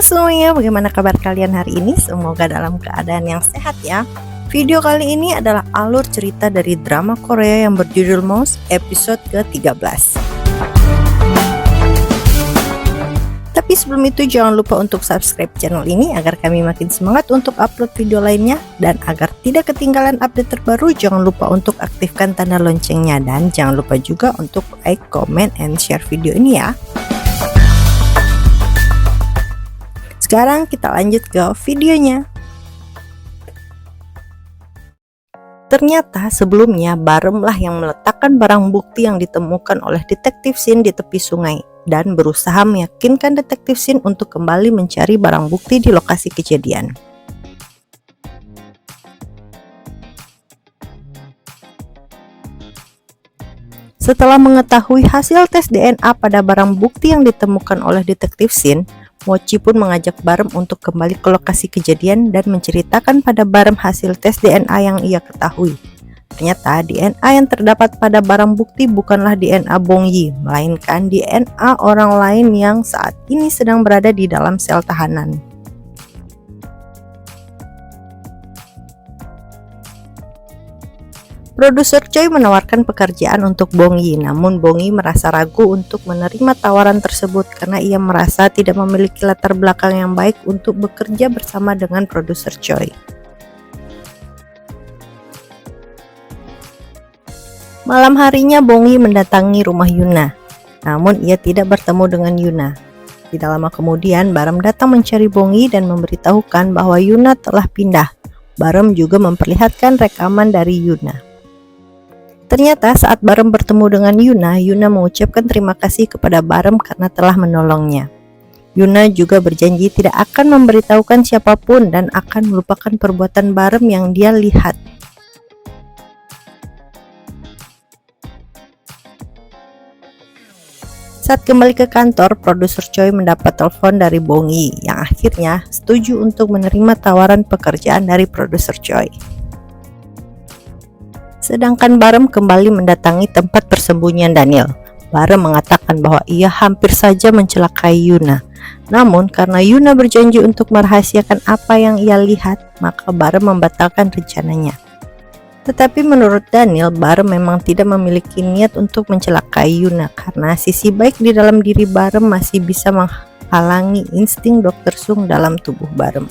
Halo semuanya, bagaimana kabar kalian hari ini? Semoga dalam keadaan yang sehat ya. Video kali ini adalah alur cerita dari drama Korea yang berjudul Mouse episode ke-13. Tapi sebelum itu jangan lupa untuk subscribe channel ini agar kami makin semangat untuk upload video lainnya. Dan agar tidak ketinggalan update terbaru, jangan lupa untuk aktifkan tanda loncengnya. Dan jangan lupa juga untuk like, comment, and share video ini ya. Sekarang kita lanjut ke videonya. Ternyata sebelumnya Barem lah yang meletakkan barang bukti yang ditemukan oleh detektif Shin di tepi sungai dan berusaha meyakinkan detektif Shin untuk kembali mencari barang bukti di lokasi kejadian. Setelah mengetahui hasil tes DNA pada barang bukti yang ditemukan oleh detektif Shin, Mochi pun mengajak Barem untuk kembali ke lokasi kejadian dan menceritakan pada Barem hasil tes DNA yang ia ketahui. Ternyata DNA yang terdapat pada barang bukti bukanlah DNA Bong Yi, melainkan DNA orang lain yang saat ini sedang berada di dalam sel tahanan. Produser Choi menawarkan pekerjaan untuk Bong Yi, namun Bong Yi merasa ragu untuk menerima tawaran tersebut karena ia merasa tidak memiliki latar belakang yang baik untuk bekerja bersama dengan produser Choi. Malam harinya Bong Yi mendatangi rumah Yuna, namun ia tidak bertemu dengan Yuna. Tidak lama kemudian Barem datang mencari Bong Yi dan memberitahukan bahwa Yuna telah pindah. Barem juga memperlihatkan rekaman dari Yuna. Ternyata saat Barem bertemu dengan Yuna, Yuna mengucapkan terima kasih kepada Barem karena telah menolongnya. Yuna juga berjanji tidak akan memberitahukan siapapun dan akan melupakan perbuatan Barem yang dia lihat. Saat kembali ke kantor, produser Choi mendapat telepon dari Bong Yi yang akhirnya setuju untuk menerima tawaran pekerjaan dari produser Choi. Sedangkan Barem kembali mendatangi tempat persembunyian Daniel. Barem mengatakan bahwa ia hampir saja mencelakai Yuna. Namun karena Yuna berjanji untuk merahasiakan apa yang ia lihat, maka Barem membatalkan rencananya. Tetapi menurut Daniel, Barem memang tidak memiliki niat untuk mencelakai Yuna karena sisi baik di dalam diri Barem masih bisa menghalangi insting Dr. Sung dalam tubuh Barem.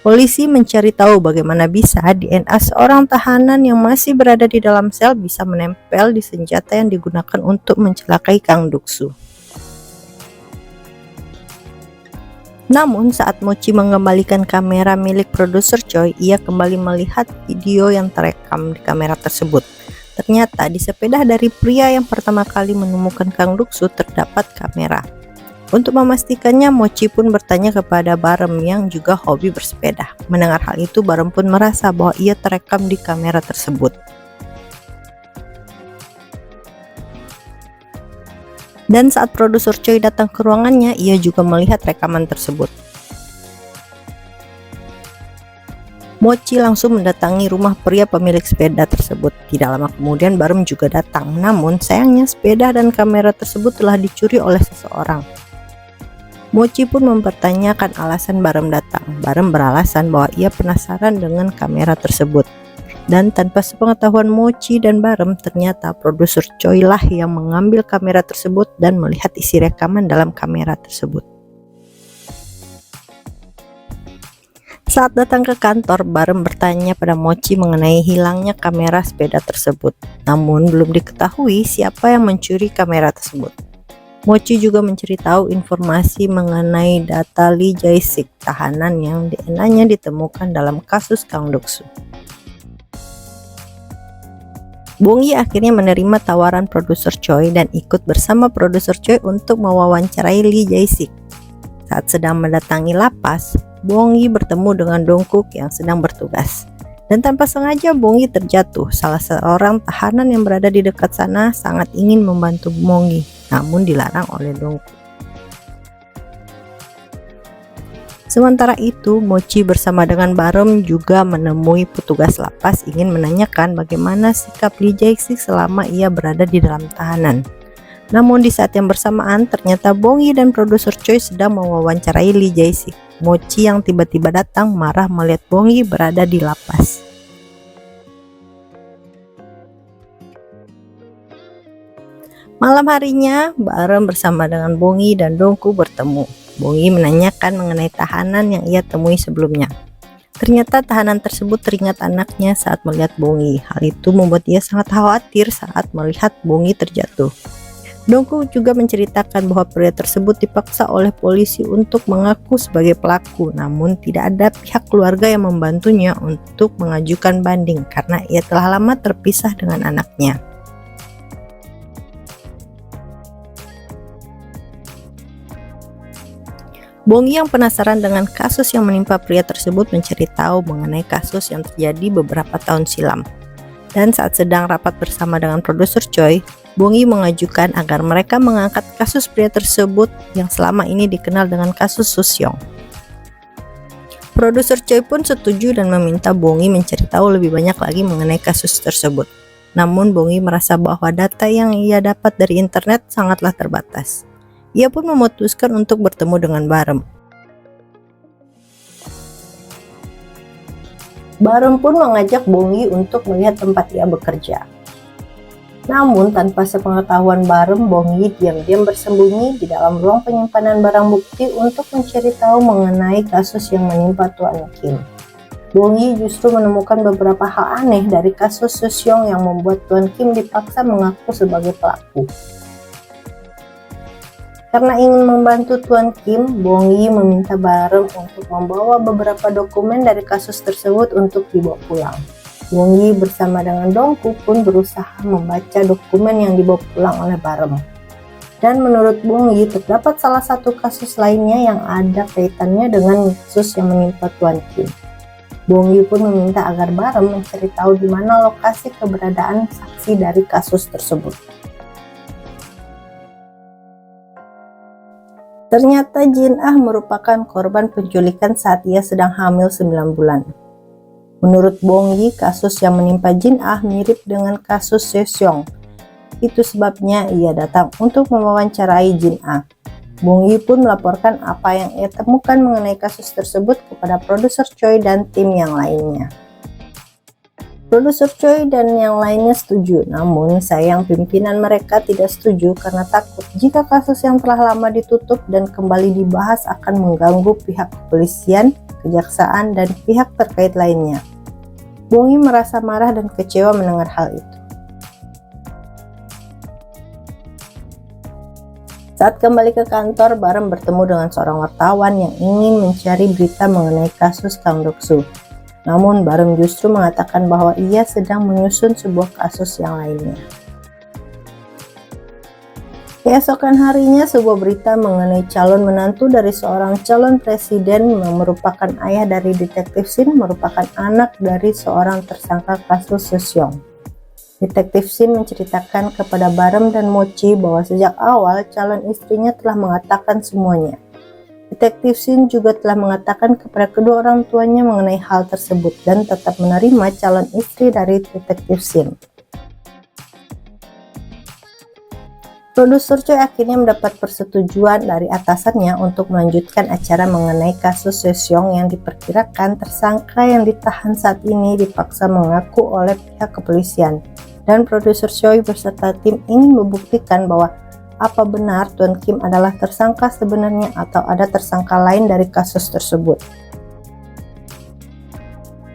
Polisi mencari tahu bagaimana bisa DNA seorang tahanan yang masih berada di dalam sel bisa menempel di senjata yang digunakan untuk mencelakai Kang Duk-soo. Namun saat Mochi mengembalikan kamera milik produser Choi, ia kembali melihat video yang terekam di kamera tersebut. Ternyata di sepeda dari pria yang pertama kali menemukan Kang Duk-soo terdapat kamera. Untuk memastikannya, Mochi pun bertanya kepada Barem yang juga hobi bersepeda. Mendengar hal itu, Barem pun merasa bahwa ia terekam di kamera tersebut. Dan saat produser Choi datang ke ruangannya, ia juga melihat rekaman tersebut. Mochi langsung mendatangi rumah pria pemilik sepeda tersebut. Tidak lama kemudian Barem juga datang, namun sayangnya sepeda dan kamera tersebut telah dicuri oleh seseorang. Mochi pun mempertanyakan alasan Barem datang. Barem beralasan bahwa ia penasaran dengan kamera tersebut. Dan tanpa sepengetahuan Mochi dan Barem, ternyata produser Choi lah yang mengambil kamera tersebut dan melihat isi rekaman dalam kamera tersebut. Saat datang ke kantor, Barem bertanya pada Mochi mengenai hilangnya kamera sepeda tersebut. Namun belum diketahui siapa yang mencuri kamera tersebut. Mochi juga mencari tahu informasi mengenai data Lee Jae-sik, tahanan yang DNA-nya ditemukan dalam kasus Kang Duk-soo. Bong Yi akhirnya menerima tawaran produser Choi dan ikut bersama produser Choi untuk mewawancarai Lee Jae-sik. Saat sedang mendatangi lapas, Bong Yi bertemu dengan Dongkook yang sedang bertugas. Dan tanpa sengaja Bong Yi terjatuh. Salah seorang tahanan yang berada di dekat sana sangat ingin membantu Bong Yi, namun dilarang oleh Dongkook. Sementara itu, Mochi bersama dengan Barem juga menemui petugas lapas ingin menanyakan bagaimana sikap Lee Jae-sik selama ia berada di dalam tahanan. Namun di saat yang bersamaan, ternyata Bongi dan produser Choi sedang mewawancarai Lee Jae-sik. Mochi yang tiba-tiba datang marah melihat Bongi berada di lapas. Malam harinya, Barem bersama dengan Bongi dan Dongku bertemu. Bongi menanyakan mengenai tahanan yang ia temui sebelumnya. Ternyata tahanan tersebut teringat anaknya saat melihat Bongi. Hal itu membuat ia sangat khawatir saat melihat Bongi terjatuh. Dongku juga menceritakan bahwa pria tersebut dipaksa oleh polisi untuk mengaku sebagai pelaku, namun tidak ada pihak keluarga yang membantunya untuk mengajukan banding karena ia telah lama terpisah dengan anaknya. Bongi yang penasaran dengan kasus yang menimpa pria tersebut mencari tahu mengenai kasus yang terjadi beberapa tahun silam. Dan saat sedang rapat bersama dengan produser Choi, Bongi mengajukan agar mereka mengangkat kasus pria tersebut yang selama ini dikenal dengan kasus Susyong. Produser Choi pun setuju dan meminta Bongi mencari tahu lebih banyak lagi mengenai kasus tersebut. Namun Bongi merasa bahwa data yang ia dapat dari internet sangatlah terbatas. Ia pun memutuskan untuk bertemu dengan Barem. Barem pun mengajak Bongi untuk melihat tempat ia bekerja. Namun tanpa sepengetahuan Barem, Bongi diam-diam bersembunyi di dalam ruang penyimpanan barang bukti untuk mencari tahu mengenai kasus yang menimpa Tuan Kim. Bongi justru menemukan beberapa hal aneh dari kasus Susyong yang membuat Tuan Kim dipaksa mengaku sebagai pelaku. Karena ingin membantu Tuan Kim, Bongi meminta Barem untuk membawa beberapa dokumen dari kasus tersebut untuk dibawa pulang. Bongi bersama dengan Dongku pun berusaha membaca dokumen yang dibawa pulang oleh Barem. Dan menurut Bongi, terdapat salah satu kasus lainnya yang ada kaitannya dengan kasus yang menimpa Tuan Kim. Bongi pun meminta agar Barem mencari tahu di mana lokasi keberadaan saksi dari kasus tersebut. Ternyata Jin Ah merupakan korban penculikan saat ia sedang hamil 9 bulan. Menurut Bongi, kasus yang menimpa Jin Ah mirip dengan kasus Susyong. Itu sebabnya ia datang untuk mewawancarai Jin Ah. Bongi pun melaporkan apa yang ia temukan mengenai kasus tersebut kepada produser Choi dan tim yang lainnya. Produser Choi dan yang lainnya setuju, namun sayang pimpinan mereka tidak setuju karena takut jika kasus yang telah lama ditutup dan kembali dibahas akan mengganggu pihak kepolisian, kejaksaan, dan pihak terkait lainnya. Bongi merasa marah dan kecewa mendengar hal itu. Saat kembali ke kantor, Barem bertemu dengan seorang wartawan yang ingin mencari berita mengenai kasus Kang Dok-soo. Namun Barem justru mengatakan bahwa ia sedang menyusun sebuah kasus yang lainnya. Keesokan harinya, sebuah berita mengenai calon menantu dari seorang calon presiden yang merupakan ayah dari detektif Shin merupakan anak dari seorang tersangka kasus Susyong. Detektif Shin menceritakan kepada Barem dan Mochi bahwa sejak awal calon istrinya telah mengatakan semuanya. Detektif Shin juga telah mengatakan kepada kedua orang tuanya mengenai hal tersebut dan tetap menerima calon istri dari Detektif Shin. Produser Choi akhirnya mendapat persetujuan dari atasannya untuk melanjutkan acara mengenai kasus Susyong yang diperkirakan tersangka yang ditahan saat ini dipaksa mengaku oleh pihak kepolisian, dan produser Choi beserta tim ingin membuktikan bahwa apa benar Tuan Kim adalah tersangka sebenarnya atau ada tersangka lain dari kasus tersebut.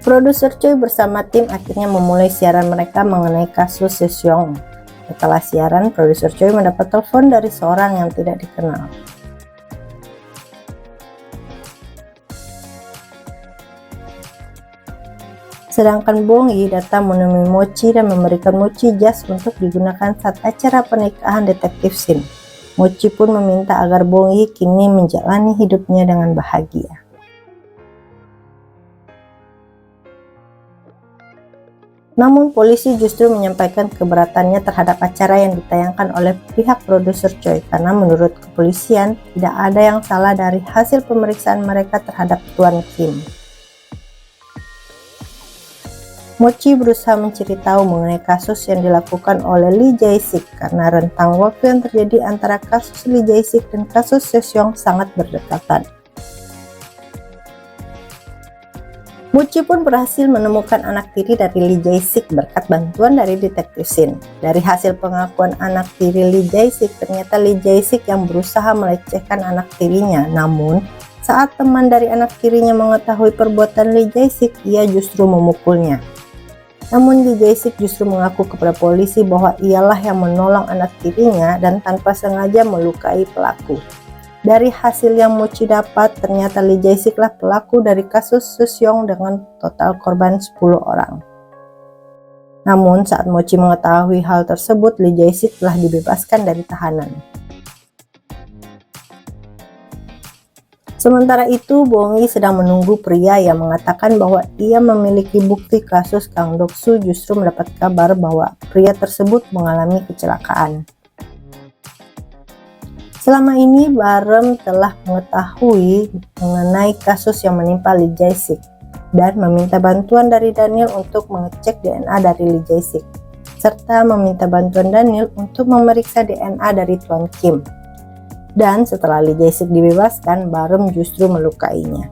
Produser Choi bersama tim akhirnya memulai siaran mereka mengenai kasus Susyong. Setelah siaran, produser Choi mendapat telepon dari seorang yang tidak dikenal. Sedangkan Bongi datang menemui Mochi dan memberikan Mochi jas untuk digunakan saat acara pernikahan detektif Shin. Mochi pun meminta agar Bongi kini menjalani hidupnya dengan bahagia. Namun polisi justru menyampaikan keberatannya terhadap acara yang ditayangkan oleh pihak produser Choi karena menurut kepolisian tidak ada yang salah dari hasil pemeriksaan mereka terhadap Tuan Kim. Mochi berusaha mencari tahu mengenai kasus yang dilakukan oleh Lee Jae-sik karena rentang waktu yang terjadi antara kasus Lee Jae-sik dan kasus Seseong sangat berdekatan. Mochi pun berhasil menemukan anak tiri dari Lee Jae-sik berkat bantuan dari detektif Shin. Dari hasil pengakuan anak tiri Lee Jae-sik, ternyata Lee Jae-sik yang berusaha melecehkan anak tirinya. Namun, saat teman dari anak tirinya mengetahui perbuatan Lee Jae-sik, ia justru memukulnya. Namun Lee Jae-sik justru mengaku kepada polisi bahwa ialah yang menolong anak tirinya dan tanpa sengaja melukai pelaku. Dari hasil yang Mochi dapat, ternyata Lee Jae-sik lah pelaku dari kasus Seseong dengan total korban 10 orang. Namun saat Mochi mengetahui hal tersebut, Lee Jae-sik telah dibebaskan dari tahanan. Sementara itu, Bong Yi sedang menunggu pria yang mengatakan bahwa ia memiliki bukti kasus Kang Dok-soo justru mendapat kabar bahwa pria tersebut mengalami kecelakaan. Selama ini, Barem telah mengetahui mengenai kasus yang menimpa Lee Jae-sik dan meminta bantuan dari Daniel untuk mengecek DNA dari Lee Jae-sik, serta meminta bantuan Daniel untuk memeriksa DNA dari Tuan Kim. Dan setelah Lee Jae-sik dibebaskan, Barem justru melukainya.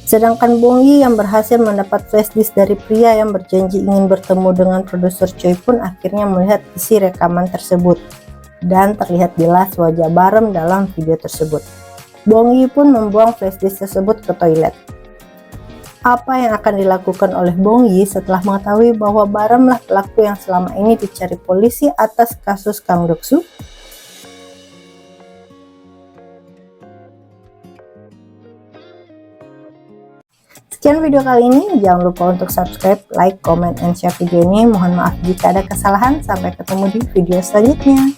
Sedangkan Bong Yi yang berhasil mendapat flashdisk dari pria yang berjanji ingin bertemu dengan produser Choi pun akhirnya melihat isi rekaman tersebut. Dan terlihat jelas wajah Barem dalam video tersebut. Bong Yi pun membuang flashdisk tersebut ke toilet. Apa yang akan dilakukan oleh Bong Yi setelah mengetahui bahwa Barem lah pelaku yang selama ini dicari polisi atas kasus Kang Dok-soo? Sekian video kali ini, jangan lupa untuk subscribe, like, comment, and share video ini. Mohon maaf jika ada kesalahan, sampai ketemu di video selanjutnya.